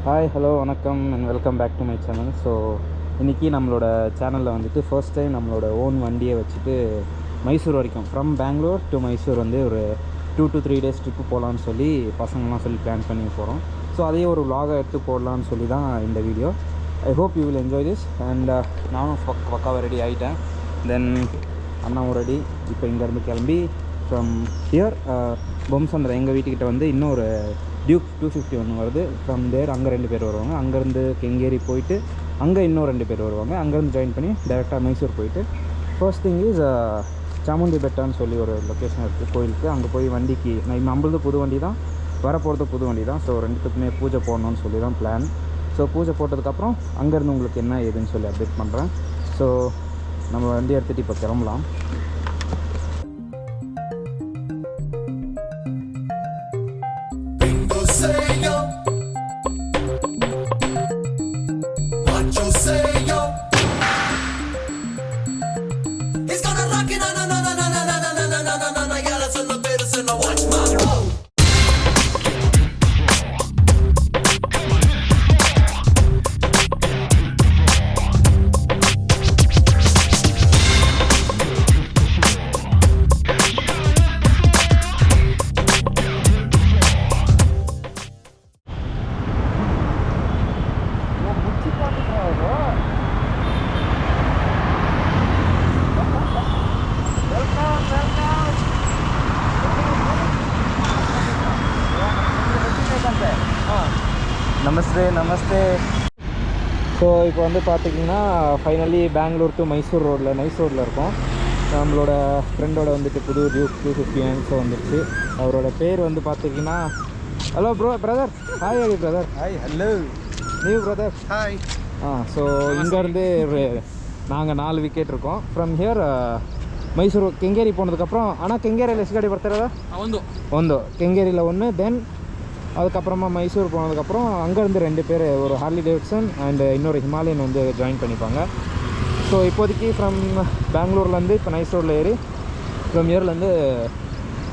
Hi hello வணக்கம் and welcome back to my channel. So இன்றைக்கி நம்மளோட சேனலில் வந்துட்டு ஃபர்ஸ்ட் டைம் நம்மளோட ஓன் வண்டியை வச்சுட்டு மைசூர் வரைக்கும் ஃப்ரம் பெங்களூர் டு மைசூர் வந்து ஒரு 2 to 3 days ட்ரிப்பு போகலான்னு சொல்லி பசங்களாம் சொல்லி பிளான் பண்ணி போகிறோம். ஸோ அதையே ஒரு vlog எடுத்து போடலான்னு சொல்லி தான் இந்த video. I hope you will enjoy this. And நானும் பக்காவாக ரெடி ஆகிட்டேன். தென் அண்ணாவும் ரெடி. இப்போ இங்கேருந்து கிளம்பி ஃப்ரம் ஹியர் பொம்சந்திரம் எங்கள் வீட்டுக்கிட்ட வந்து இன்னொரு டியூக் 250 ஒன்று வருது. ஃப்ரம் தேர் அங்கே 2 பேர் வருவாங்க. அங்கேருந்து கெங்கேரி போயிட்டு அங்கே இன்னும் 2 பேர் வருவாங்க. அங்கேருந்து ஜாயின் பண்ணி டேரெக்டாக மைசூர் போயிட்டு ஃபர்ஸ்ட் திங் இஸ் சாமுண்டி பெட்டான்னு சொல்லி ஒரு லொக்கேஷன் இருக்குது கோயிலுக்கு. அங்கே போய் வண்டிக்கு நம்மளது புது வண்டி தான், வரப்போகிறது புது வண்டி தான். ஸோ ரெண்டுத்துக்குமே பூஜை போடணும்னு சொல்லி தான் பிளான். ஸோ பூஜை போட்டதுக்கப்புறம் அங்கேருந்து உங்களுக்கு என்ன ஏதுன்னு சொல்லி அப்டேட் பண்ணுறேன். ஸோ நம்ம வண்டி எடுத்துகிட்டு இப்போ கிளம்பலாம். நமஸ்தே. ஸோ இப்போ வந்து பார்த்திங்கன்னா ஃபைனலி பெங்களூர் டு மைசூர் ரோடில் நைஸ் ரோடில் இருக்கோம். நம்மளோட ஃப்ரெண்டோட வந்துட்டு புது டியூக் 250 ஸோ வந்துடுச்சு. அவரோட பேர் வந்து பார்த்திங்கன்னா hello brother. Hi Hari brother. Hi hello new brother. Hi. So இங்கேருந்து நாங்கள் 4 விக்கெட் இருக்கோம். ஃப்ரம் ஹியர் ಮೈಸೂರು ಕೆಂಗೇರಿ போனதுக்கப்புறம். ஆனால் ಕೆಂಗೇರಿಯಲ್ಲಿ ಎಷ್ಟು ಗಾಡಿ ಬರ್ತಿರೋದಾ? ಒಂದು ಕೆಂಗೇರಿயில் ஒன்று. தென் அதுக்கப்புறமா மைசூர் போனதுக்கப்புறம் அங்கேருந்து 2 பேர், ஒரு ஹார்லி டேவிட்சன் அண்ட் இன்னொரு ஹிமாலயன் வந்து ஜாயின் பண்ணிப்பாங்க. ஸோ இப்போதைக்கு ஃப்ரம் பெங்களூர்லேருந்து இப்போ நைஸ் ரோடில் ஏறி ஃப்ரம் இயர்லேருந்து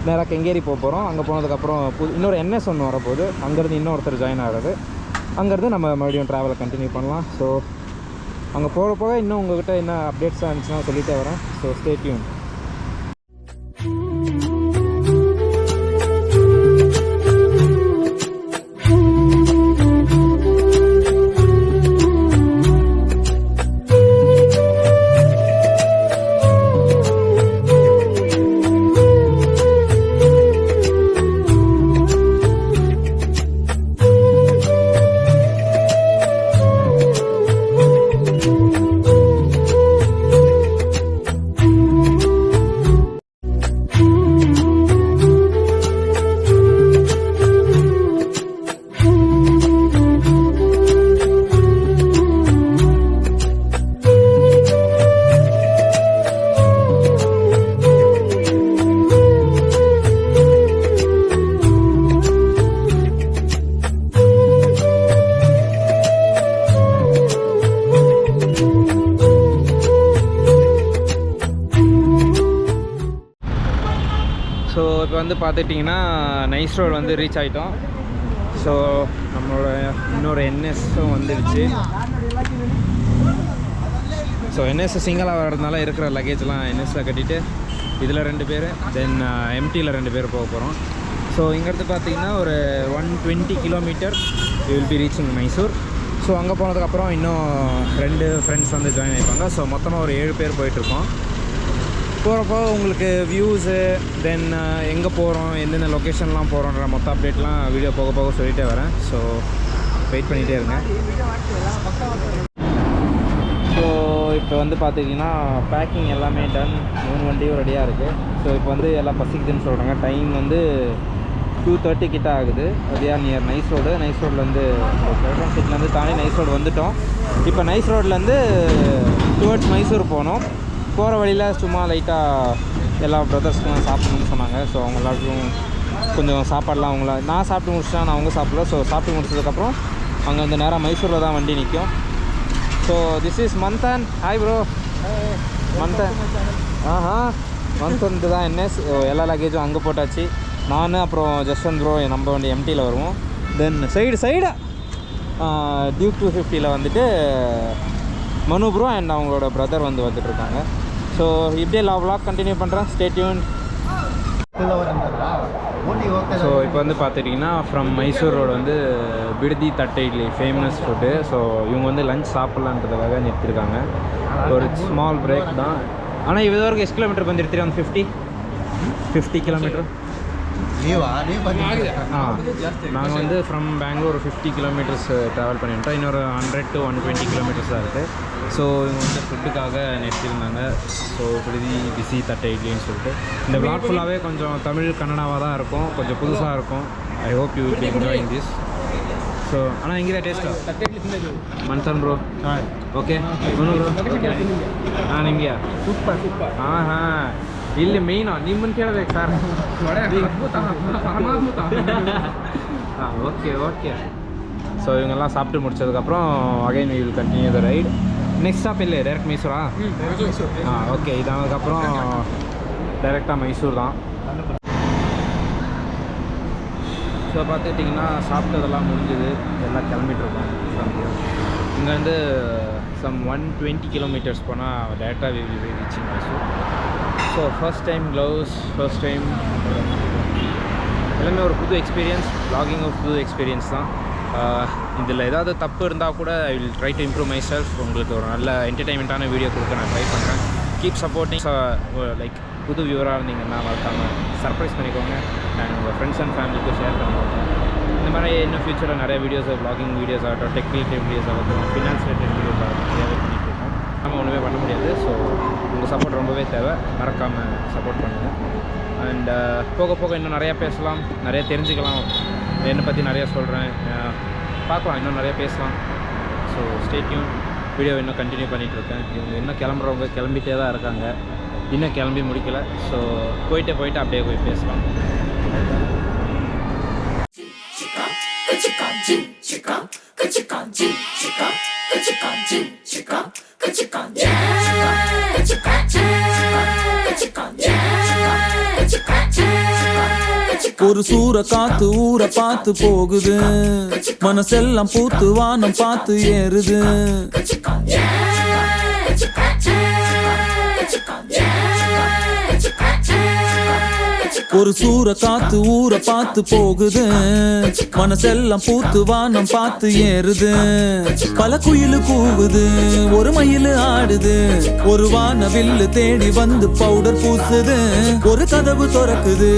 நேராக கெங்கேரி போகிறோம். அங்கே போனதுக்கப்புறம் இன்னொரு என்எஸ் ஒன்று வரப்போகுது. அங்கேருந்து இன்னொருத்தர் ஜாயின் ஆகிறது. அங்கேருந்து நம்ம மறுபடியும் ட்ராவலை கண்டினியூ பண்ணலாம். ஸோ அங்கே போக இன்னும் உங்கள்கிட்ட என்ன அப்டேட்ஸாக இருந்துச்சுன்னா சொல்லிகிட்டே வரேன். So stay tune. ஸோ இப்போ வந்து பார்த்துட்டிங்கன்னா நைஸ் ரோடு வந்து ரீச் ஆகிட்டோம். ஸோ நம்மளோட இன்னொரு என்எஸ்ஸும் வந்துடுச்சு. ஸோ என்எஸ் சிங்கிளாக வர்றதுனால இருக்கிற லக்கேஜ்லாம் என்எஸ்ஸில் கட்டிட்டு இதில் 2 பேர், தென் எம்டியில் 2 பேர் போக போகிறோம். ஸோ இங்கேருந்து பார்த்திங்கன்னா ஒரு 120 kilometer will be reaching Mysore. So அங்கே போனதுக்கப்புறம் இன்னும் 2 ஃப்ரெண்ட்ஸ் வந்து ஜாயின் ஆகிப்பாங்க. ஸோ மொத்தமாக ஒரு 7 பேர் போயிட்டுருக்கோம். போகிறப்போ உங்களுக்கு வியூஸு, தென் எங்கே போகிறோம், எந்தெந்த லொக்கேஷன்லாம் போகிறோன்ற மொத்த அப்டேட்லாம் வீடியோ போக சொல்லிகிட்டே வரேன். ஸோ வெயிட் பண்ணிகிட்டே இருங்க. ஸோ இப்போ வந்து பார்த்திங்கன்னா பேக்கிங் எல்லாமே டன். 3 வண்டியும் ரெடியாக இருக்குது. ஸோ இப்போ வந்து எல்லாம் பசிக்குதுன்னு சொல்கிறாங்க. டைம் வந்து 2:30 கிட்ட ஆகுது. அது நியர் நைஸ் ரோடு. நைஸ் ரோட்லேருந்து பெட்ரோல் சிட்டிலேருந்து தாண்டி நைஸ் ரோடு வந்துவிட்டோம். இப்போ நைஸ் ரோட்லேருந்து டுவர்ட்ஸ் மைசூர் போனோம். போகிற வழியில் சும்மா லைட்டாக எல்லா பிரதர்ஸ்க்கும் சாப்பிடணும்னு சொன்னாங்க. ஸோ அவங்க எல்லாருக்கும் கொஞ்சம் சாப்பாடெலாம் நான் சாப்பிட்டு முடிச்சிட்டேன். நான் அவங்க சாப்பிடல. ஸோ சாப்பிட்டு முடிச்சதுக்கப்புறம் அங்கே வந்து நேராக மைசூரில் தான் வண்டி நிற்கும். So this is Manthan. Hi bro. Manthan. Manthan தான் என்எஸ். எல்லா லக்கேஜும் அங்கே போட்டாச்சு. நான் அப்புறம் ஜஸ்வந்த் ப்ரோ நம்ம வண்டி எம்டியில் வருவோம். தென் சைடா டியூக் 250ல் வந்துட்டு மனு ப்ரோ அண்ட் அவங்களோட பிரதர் வந்துட்டுருக்காங்க. ஸோ இப்படியே vlog கண்டினியூ பண்ணுறேன். Stay tune. ஸோ இப்போ வந்து பார்த்துட்டிங்கன்னா ஃப்ரம் மைசூர் ரோடு வந்து பிடுதி தட்டை இட்லி ஃபேமஸ் ஃபுட்டு. ஸோ இவங்க வந்து லஞ்ச் சாப்பிட்லான்றதுக்காக நிறுத்திருக்காங்க. ஒரு ஸ்மால் பிரேக் தான். ஆனால் இது வரைக்கும் ಎಷ್ಟು ಕಿಲೋಮೀಟರ್ ಬಂದಿರ್ತೀರಿ? ಒಂದು 50 ಕಿಲೋಮೀಟ್ರ್. நாங்கள் வந்து ஃப்ரம் பெங்களூர் 50 கிலோமீட்டர்ஸ் ட்ராவல் பண்ணிட்டோம். இன்னொரு 100 to 120 கிலோமீட்டர்ஸ் தான் இருக்குது. ஸோ இவங்க வந்து ஃபுட்டுக்காக நிறுத்தியிருந்தாங்க. ஸோ பிசி தட்டை இட்லின்னு சொல்லிட்டு இந்த vlog ஃபுல்லாகவே கொஞ்சம் தமிழ் கன்னடாவாக தான் இருக்கும், கொஞ்சம் புதுசாக இருக்கும். I hope you will be enjoying this. So ஆனால் ಹೆಂಗಿದೆ taste? Manthan bro okay Manu bro okay ನಿಮಗೆ ಸೂಪರ್ ಹಾಂ ಇಲ್ಲಿ ಮೇಯ್ನು ನಿಮ್ಮನ್ನು ಕೇಳಬೇಕು ಸರ್. Okay okay. ஸோ இவங்கெல்லாம் சாப்பிட்டு முடிச்சதுக்கப்புறம் again we will continue the ride. Next stop இல்லை டேரக்ட் மைசூரா? ஓகே. இதானதுக்கப்புறம் டைரெக்டாக மைசூர் தான். ஸோ பார்த்துட்டிங்கன்னா சாப்பிட்டதெல்லாம் முடிஞ்சுது, எல்லாம் கிளம்பிட்டுருக்கோம். இங்கேருந்து சம் 120 கிலோமீட்டர்ஸ் போனால் டேரெக்டாக we will reach Mysore. So first time gloves, first time எல்லாமே ஒரு புது எக்ஸ்பீரியன்ஸ். vlogging ஒரு புது எக்ஸ்பீரியன்ஸ் தான். இதில் ஏதாவது தப்பு இருந்தால் கூட I will try to improve my self. உங்களுக்கு ஒரு நல்ல என்டர்டைன்மெண்ட்டான வீடியோ கொடுக்க நான் ட்ரை பண்ணுறேன். Keep supporting. லைக் புது வியூவராக இருந்தீங்கன்னா மறக்காமல் சர்ப்ரைஸ் பண்ணிக்கோங்க அண்ட் உங்கள் ஃப்ரெண்ட்ஸ் அண்ட் ஃபேமிலிக்கு ஷேர் பண்ணிக்கோங்க. இந்த மாதிரி இன்னும் ஃப்யூச்சரில் நிறைய வீடியோஸ், vlogging வீடியோஸ் ஆகட்டும், டெக்னிக்கல் வீடியோஸ் ஆகட்டும், ஃபினான்ஸ் ரிலேட்டட் வீடியோஸ் ஆகட்டும் நிறையாவே பண்ணிகிட்ருக்கோம். நம்ம ஒன்றுமே பண்ண முடியாது. ஸோ உங்கள் சப்போர்ட் ரொம்பவே தேவை. மறக்காமல் சப்போர்ட் பண்ணுங்கள். அண்ட் போக போக இன்னும் நிறையா பேசலாம், நிறைய தெரிஞ்சுக்கலாம். என்னை பற்றி நிறையா சொல்கிறேன், பார்க்கலாம், இன்னும் நிறையா பேசலாம். So stay tune. வீடியோ இன்னும் கண்டினியூ பண்ணிகிட்ருக்கேன். இவங்க இன்னும் கிளம்புறவங்க கிளம்பிட்டே தான் இருக்காங்க, இன்னும் கிளம்பி முடிக்கலை. ஸோ போயிட்டு அப்படியே போய் பேசலாம். ஒரு சூற காத்து ஊற பார்த்து போகுது, மனசெல்லாம் பூத்து வானம் பார்த்து ஏறுது. ஒரு சூற காத்து ஊற பார்த்து போகுது, மனசெல்லாம் பூத்து வானம் பார்த்து ஏறுது. பல குயிலு கூவுது, ஒரு மயிலு ஆடுது, ஒரு வானவில்லு தேடி வந்து பவுடர் பூசுது. ஒரு கதவு திறக்குது,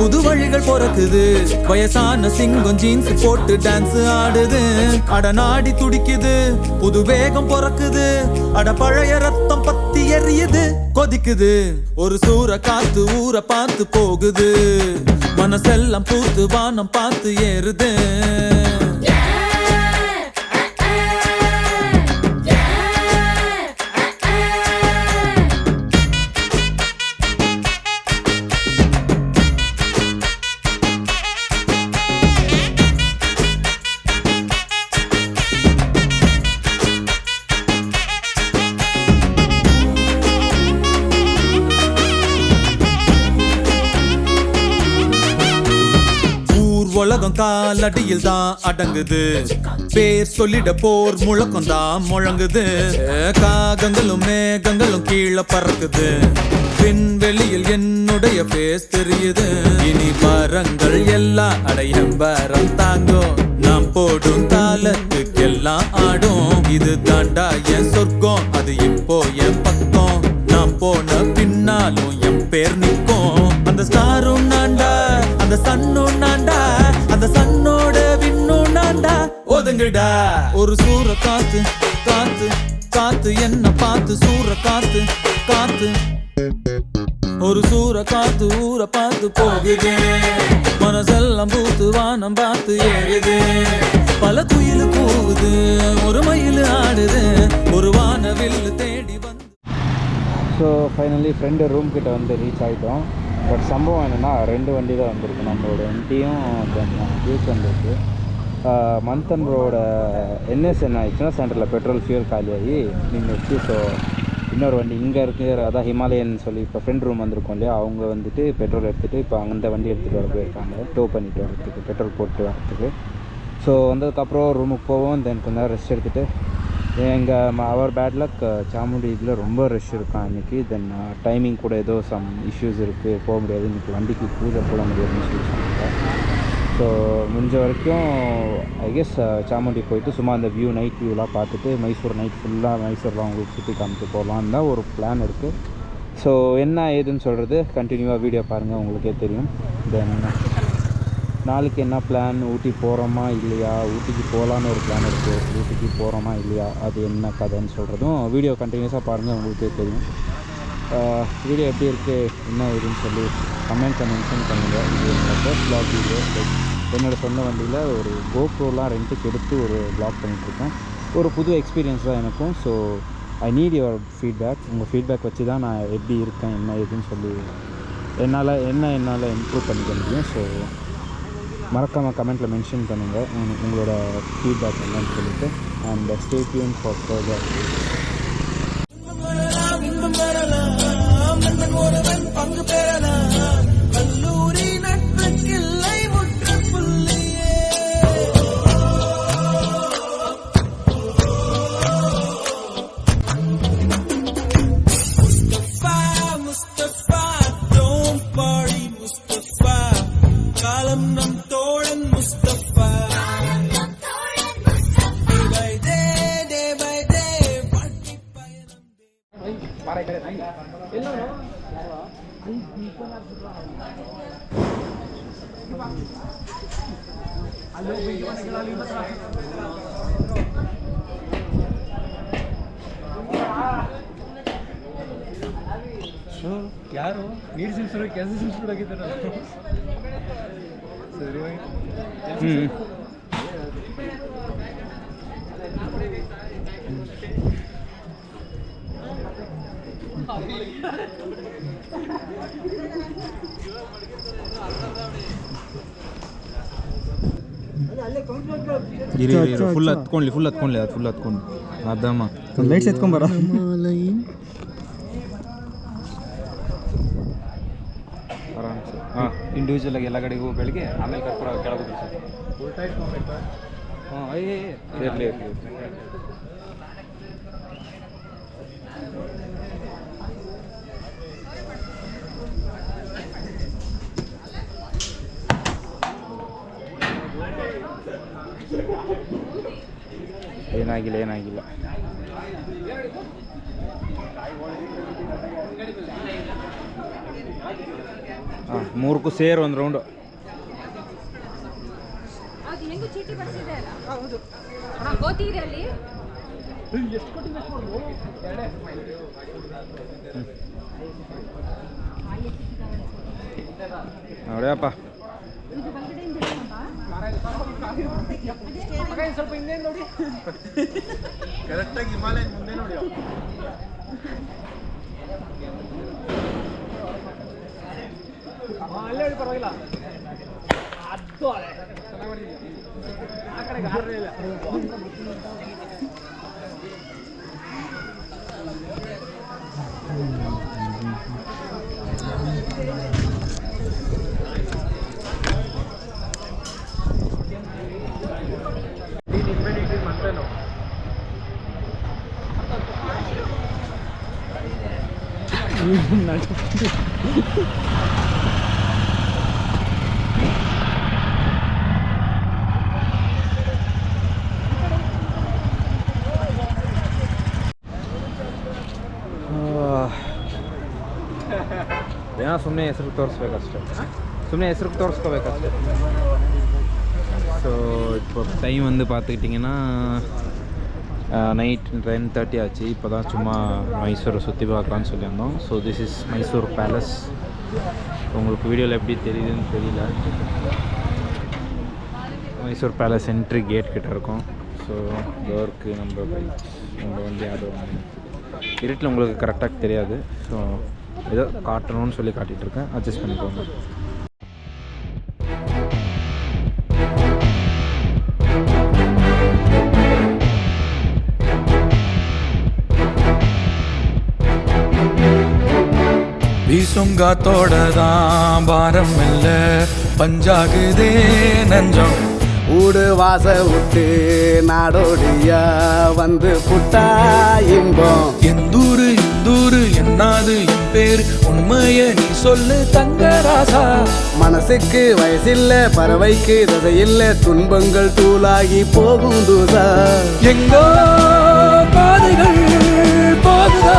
புது வழிகள் பிறக்குது, வயசான சிங்கம் ஜீன்ஸ் போட்டு டான்ஸ் ஆடுது. அட நாடி துடிக்குது, புது வேகம் பிறக்குது, அட பழைய ரத்தம் பத்தி எரியுது கொதிக்குது. ஒரு சூற காத்து ஊற பார்த்து போகுது, மனசெல்லாம் பூத்து வானம் பார்த்து ஏறுது. உலகம் காலடியில் தான் அடங்குது, பேர் சொல்லிட போர் முழக்கம் தான் முழங்குது. காகங்களும் மேகங்களும் கீழே பறக்குது, விண்வெளியில் என்னுடைய பேஸ் தெரியுது. இனி மரங்கள் எல்லாம் அடையம்பரம் தாங்கும், நாம் போடும் தாளத்துக்கெல்லாம் ஆடும். இது தாண்டா என் சொர்க்கம், அது இப்போ என் பக்கம். நாம் போன பின்னாலும் என் பேர் நிற்கும். அந்த ஸ்டாரும் நான்டா, அந்த சன்னும் நான்டா, அந்த சன்னோட விண்ணும் நான்டா. ஒதுங்குடா. ஒரு சூற காத்து காத்து காத்து என்ன பார்த்து சூற காத்து காத்து. ஒரு சூற காத்து ஊற பார்த்து போகுது, மனசெல்லாம் பூத்து வானம் பார்த்து ஏறுது. பல குயிலு கூவுது, ஒரு மயிலு ஆடுது, ஒரு வானவில்லு தேடி வந்து. ஸோ ஃபைனலி ஃப்ரெண்டு ரூம் கிட்ட வந்து ரீச் ஆகிட்டோம். பட் சம்பவம் என்னென்னா 2 வண்டி தான் வந்திருக்கு. நம்மளோட வண்டியும் ஜூஸ் வந்திருக்கு. மந்தன் ரோட என்எஸ் என்ன ஆயிடுச்சுன்னா சென்டரில் பெட்ரோல் ஃபியூல் காலியாகி நின்றுச்சு. ஸோ இன்னொரு வண்டி இங்கே இருக்குது, அதான் ஹிமாலயன் சொல்லி இப்போ ஃப்ரெண்ட் ரூம் வந்திருக்கோம் இல்லையா, அவங்க வந்துட்டு பெட்ரோல் எடுத்துகிட்டு இப்போ அந்த வண்டி எடுத்துகிட்டு வர போயிருக்காங்க, டோ பண்ணிட்டு வரதுக்கு, பெட்ரோல் போட்டு வரதுக்கு. ஸோ ஸோ வந்ததுக்கப்புறம் ரூமுக்கு போவோம். தென் கொஞ்ச நேரம் ரெஸ்ட் எடுத்துகிட்டு எங்கள் அவர் பேட் லக் சாமுண்டி இதில் ரொம்ப ரஷ் இருக்கான் இன்றைக்கி. தென் டைமிங் கூட ஏதோ சம் இஷ்யூஸ் இருக்குது, போக முடியாது இன்றைக்கி, வண்டிக்கு பூஜை போட முடியாதுன்னு சொல்லி சொன்னாங்க. ஸோ முடிஞ்ச வரைக்கும் ஐ கெஸ் சாமுண்டி போயிட்டு சும்மா அந்த வியூ நைட் வியூலாம் பார்த்துட்டு மைசூர் நைட் ஃபுல்லாக மைசூர்லாம் உங்களுக்கு சுற்றி காமிச்சு போகலான்னு தான் ஒரு பிளான் இருக்குது. ஸோ என்ன ஏதுன்னு சொல்கிறது கண்டினியூவாக வீடியோ பாருங்கள், உங்களுக்கே தெரியும். தென் நாளைக்கு என்ன பிளான், ஊட்டி போகிறோமா இல்லையா, ஊட்டிக்கு போகலான்னு ஒரு பிளான் இருக்குது, ஊட்டிக்கு போகிறோமா இல்லையா அது என்ன கதைன்னு சொல்கிறதும் வீடியோ கண்டினியூஸாக பாருங்கள், உங்களுக்கே தெரியும். வீடியோ எப்படி இருக்குது என்ன ஏதுன்னு சொல்லி கமெண்ட்ஸை மென்ஷன் பண்ணுங்கள். இது என்னோடய ஃபர்ஸ்ட் ப்ளாக் வீடியோ. என்னோடய சொந்த வண்டியில் ஒரு கோப்ரோலாம் ரெண்ட்டுக்கு எடுத்து ஒரு ப்ளாக் பண்ணிகிட்ருக்கேன். ஒரு புது எக்ஸ்பீரியன்ஸ் தான் எனக்கும். So I need your feedback. உங்கள் ஃபீட்பேக் வச்சு தான் நான் எப்படி இருக்கேன் என்ன ஏதுன்னு சொல்லி என்னால் இம்ப்ரூவ் பண்ணிக்க முடியும். ஸோ மறக்காமல் கமெண்ட்டில் மென்ஷன் பண்ணுங்கள் உங்களோட ஃபீட்பேக் என்னன்னு சொல்லிட்டு. And stay tune for further. ಯಾರು ನೀರು ಸಿಲ್ಸರು ಕೆಲಸ ಸಿಲ್ಸ್ಬಿಡಾಗಿದ್ದಾರ ಸರಿ ಫುಲ್ ಹತ್ಕೊಂಡ್ಲಿ ಅದು ಫುಲ್ ಹತ್ಕೊಂಡು ಅದಮ್ಮ ಲೈಟ್ಸ್ ಎತ್ಕೊಂಬರ ಆರಾಮ್ಸೆ. ಹಾಂ ಇಂಡಿವಿಜುವಲಾಗಿ ಎಲ್ಲ ಕಡೆಗೂ ಬೆಳಿಗ್ಗೆ ಆಮೇಲೆ ಕರ್ಪೂರ ಕೆಳಗೋದು ಸರ್. ಹಾಂ ಇರಲಿ ಏನಾಗಿಲ್ಲ. ಹಾಂ ಮೂರಕ್ಕೂ ಸೇರ್ ಒಂದು ರೌಂಡು. ನೋಡ್ಯಪ್ಪ ಸ್ವಲ್ಪ ಹಿಂದೆ ನೋಡಿ ಕರೆಕ್ಟಾಗಿ ಹಿಮಾಲಯ ಮುಂದೆ ನೋಡಿ. ಅಲ್ಲೇ ಹೇಳಿ ಪರವಾಗಿಲ್ಲ. ಅದು ಆ ಕಡೆಗೆ ಆದ್ರೆ ಇಲ್ಲ. ಏನೋ ಸುಮ್ಮನೆ ಹೆಸ್ರಿಗೆ ತೋರಿಸ್ಬೇಕಷ್ಟೆ, ತೋರಿಸ್ಕೋಬೇಕಷ್ಟೆ. ஸோ இப்போ டைம் வந்து பார்த்துக்கிட்டிங்கன்னா நைட் 10:30 ஆச்சு. இப்போ தான் சும்மா மைசூரை சுற்றி பார்க்கலான்னு சொல்லியிருந்தோம். So this is Mysore palace. உங்களுக்கு வீடியோவில் எப்படி தெரியுதுன்னு தெரியல. மைசூர் பேலஸ் என்ட்ரி கேட் கிட்ட இருக்கும். ஸோ டோருக்கு நம்ம வந்து அது இருட்டில் உங்களுக்கு கரெக்டாக தெரியாது. ஸோ ஏதோ காட்டணும்னு சொல்லி காட்டிகிட்ருக்கேன், அட்ஜஸ்ட் பண்ணிக்கோங்க. வீசுங்காத்தோட தான் பாரம் இல்ல பஞ்சாகுதே நஞ்சம், ஊடு வாச விட்டு நாடோடியா வந்து புட்டா இன்பம். எந்தூரு இந்தூரு என்னாது என் பேரு உண்மைய நீ சொல்லு தங்கராசா. மனசுக்கு வயசில்ல பறவைக்கு தசையில்ல துன்பங்கள் தூளாகி போகும் தூசா. எங்கோ பாதைகள் போகுதா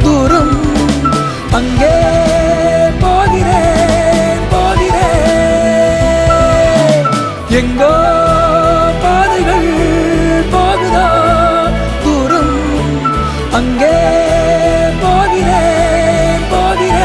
தூரம் அங்கே போகிறேன் போகிறேன். எங்கோ பாதைகள் போகுதா தூரம் அங்கே போகிறேன் போகிறேன்.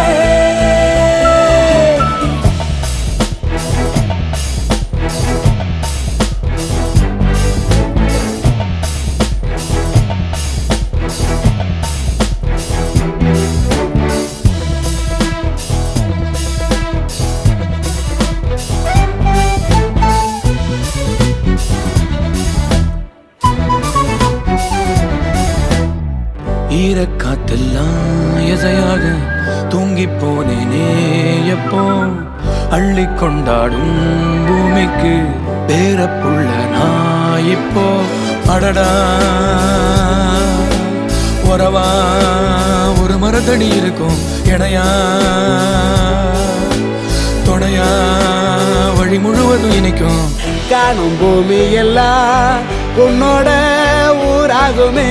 ஈரக்காத்தெல்லாம் எதையாக தூங்கி போனேனே எப்போ. அள்ளி கொண்டாடும் பூமிக்கு பேரப்புள்ள நான் இப்போ. அடடா உறவா ஒரு மரத்தடி இருக்கும் இணையா துணையா வழி முழுவதும் இனிக்கும். காணும் பூமி எல்லாம் உன்னோட ஊராகுமே.